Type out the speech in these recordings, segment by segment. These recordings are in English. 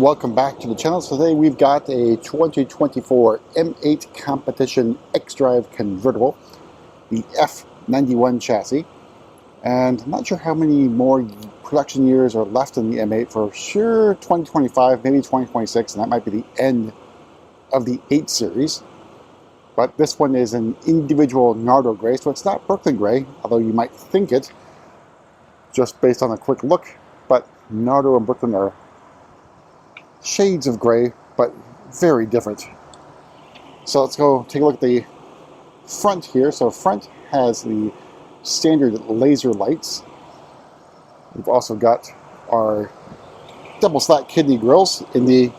welcome back to the channel. So today we've got a 2024 M8 Competition X-Drive Convertible, the F91 chassis, and I'm not sure how many more production years are left in the M8. For sure 2025, maybe 2026, and that might be the end of the 8 series. But this one is an individual Nardo Grey, so it's not Brooklyn Grey, although you might think it just based on a quick look. But Nardo and Brooklyn are shades of gray, but very different. So let's go take a look at the front here. So front has the standard laser lights. We've also got our double slat kidney grills in the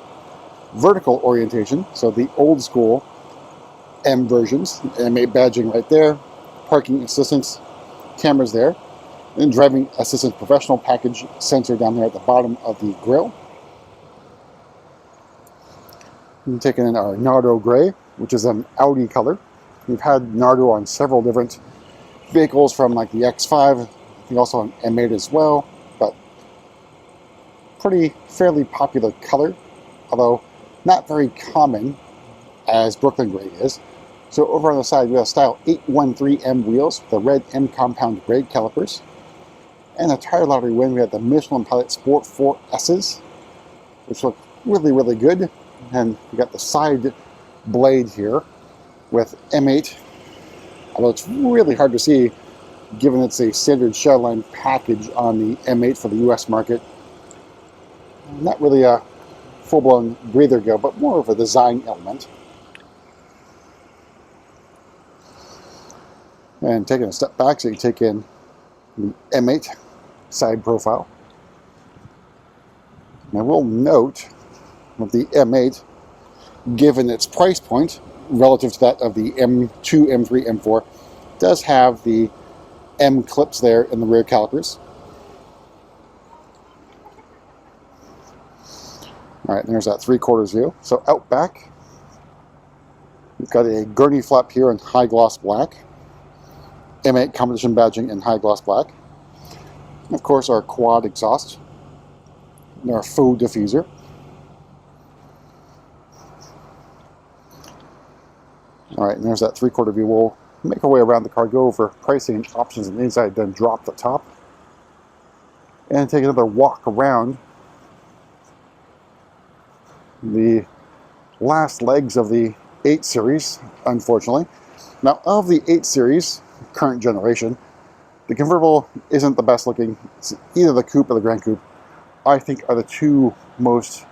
vertical orientation, so the old school M versions. M8 badging right there, parking assistance cameras there, and driving assistance professional package sensor down there at the bottom of the grill. We've taken in our Nardo Grey, which is an Audi color. We've had Nardo on several different vehicles, from like the X5, I think also on M8 as well, but fairly popular color, although not very common as Brooklyn Grey is. So over on the side we have style 813M wheels with the red M compound brake calipers. And a tire lottery win, we had the Michelin Pilot Sport 4S's, which look really good. And we got the side blade here with M8, although it's really hard to see given it's a standard shellline package on the M8 for the US market. Not really a full-blown breather go, but more of a design element. And taking a step back so you take in the M8 side profile. And I will note of the M8, given its price point relative to that of the M2, M3, M4, does have the M clips there in the rear calipers. Alright, there's that 3/4 view. So out back, we've got a gurney flap here in high gloss black, M8 Competition badging in high gloss black, and of course our quad exhaust, and our faux diffuser. Alright, and there's that 3/4 view. We'll make our way around the car, go over pricing and options on the inside, then drop the top. And take another walk around the last legs of the 8 series, unfortunately. Now, of the 8 series, current generation, the convertible isn't the best looking. It's either the coupe or the Grand Coupe, I think, are the two most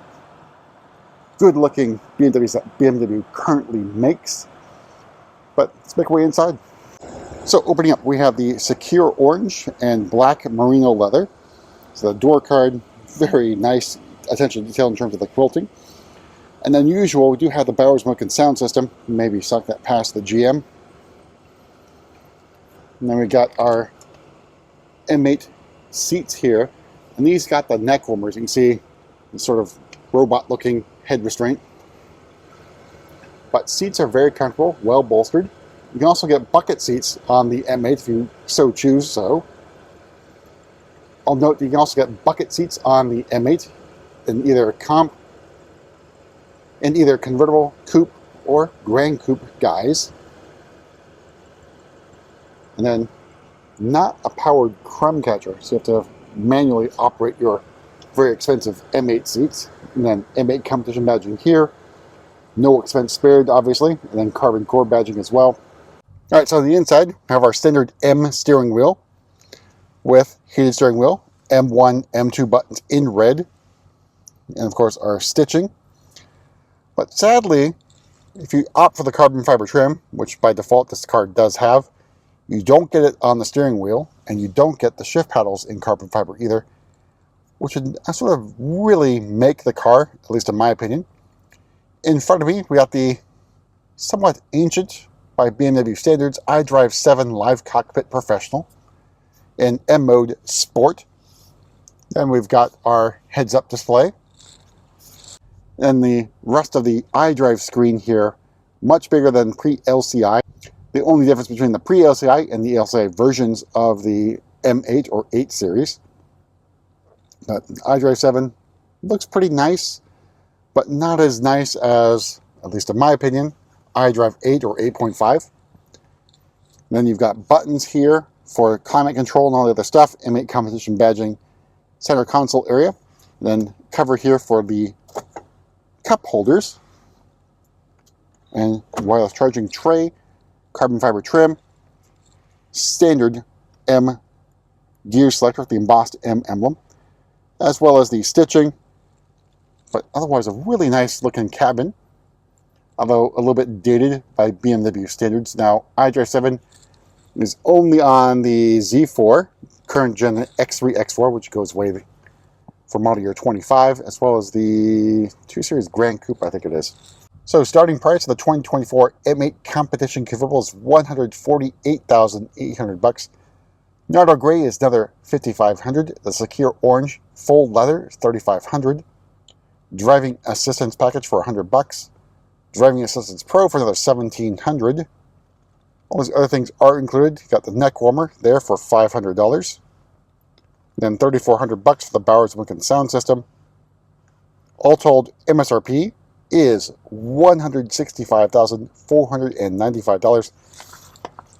good looking BMWs that BMW currently makes. But let's make our way inside. So opening up, we have the secure orange and black merino leather. So the door card, very nice attention to detail in terms of the quilting. And then usual, we do have the Bowers Milk and sound system. Maybe suck that past the GM. And then we got our M8 seats here. And these got the neck warmers. You can see the sort of robot looking head restraint. But seats are very comfortable, well bolstered. You can also get bucket seats on the M8 if you so choose so. I'll note that you can also get bucket seats on the M8 in either convertible, coupe, or Grand Coupe guise. And then not a powered crumb catcher, so you have to manually operate your very expensive M8 seats. And then M8 Competition badging here. No expense spared, obviously, and then carbon core badging as well. Alright, so on the inside, we have our standard M steering wheel with heated steering wheel, M1, M2 buttons in red, and of course our stitching. But sadly, if you opt for the carbon fiber trim, which by default this car does have, you don't get it on the steering wheel, and you don't get the shift paddles in carbon fiber either, which would sort of really make the car, at least in my opinion. In front of me, we got the somewhat ancient, by BMW standards, iDrive 7 Live Cockpit Professional in M Mode Sport. Then we've got our heads-up display. And the rest of the iDrive screen here, much bigger than pre-LCI. The only difference between the pre-LCI and the LCI versions of the M8 or 8 series. But iDrive 7 looks pretty nice. but not as nice as, at least in my opinion, iDrive 8 or 8.5. Then you've got buttons here for climate control and all the other stuff, M8 Competition badging, center console area. Then cover here for the cup holders, and wireless charging tray, carbon fiber trim, standard M gear selector with the embossed M emblem, as well as the stitching, but otherwise a really nice looking cabin, although a little bit dated by BMW standards. Now, iDrive 7 is only on the Z4, current gen X3, X4, which goes way for model year 25, as well as the 2 Series Grand Coupe, I think it is. So starting price of the 2024 M8 Competition Convertible is $148,800. Nardo Grey is another $5,500. The Secure Orange full leather is $3,500. Driving assistance package for $100. Driving assistance pro for another $1,700. All these other things are included. You got the neck warmer there for $500. Then $3,400 for the Bowers Wilkins sound system. All told, MSRP is $165,495.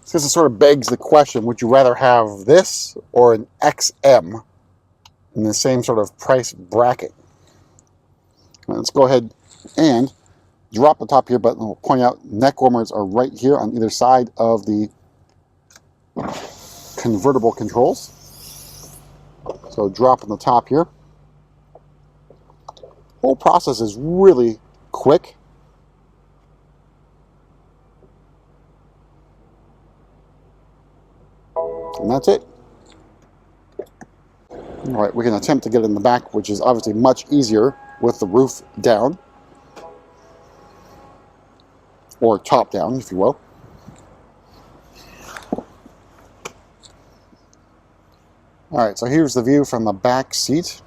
So this sort of begs the question, would you rather have this or an XM in the same sort of price bracket? Let's go ahead and drop the top here button. We'll point out neck warmers are right here on either side of the convertible controls. So drop on the top here. Whole process is really quick. And that's it. All right, we can attempt to get in the back, which is obviously much easier with the roof down. Or top down, if you will. All right, so here's the view from the back seat.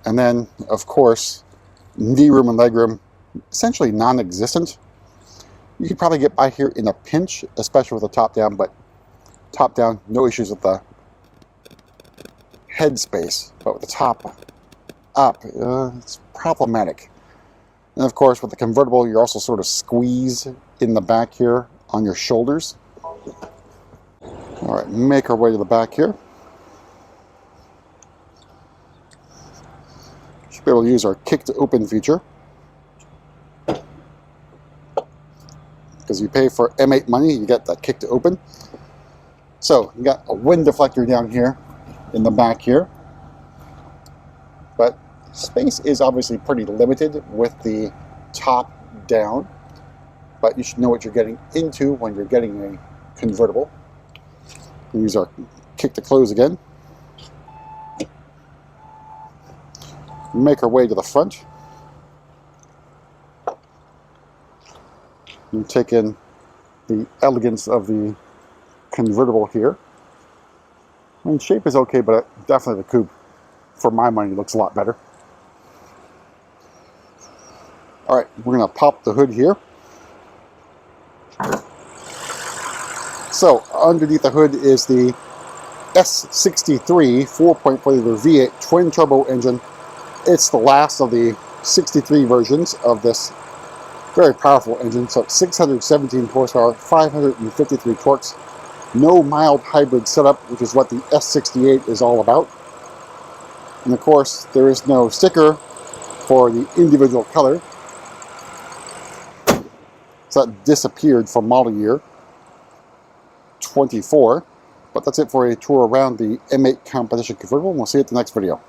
And then, of course, knee room and leg room, essentially non-existent. You could probably get by here in a pinch, especially with the top down, but top down, no issues with the head space. But with the top up, it's problematic. And of course, with the convertible, you're also sort of squeezed in the back here on your shoulders. All right, make our way to the back here. Should be able to use our kick to open feature. Because you pay for M8 money, you get that kick to open. So you got a wind deflector down here in the back here. But space is obviously pretty limited with the top down. But you should know what you're getting into when you're getting a convertible. We'll use our kick to close again. Make our way to the front. And take in the elegance of the convertible here. I mean, shape is okay, but definitely the coupe, for my money, looks a lot better. All right, we're going to pop the hood here. So, underneath the hood is the S63 4.4-liter V8 twin-turbo engine. It's the last of the 63 versions of this very powerful engine. So, 617 horsepower, 553 torques. No mild hybrid setup, which is what the S68 is all about. And of course, there is no sticker for the individual color. So that disappeared from model year 24. But that's it for a tour around the M8 Competition Convertible. We'll see you at the next video.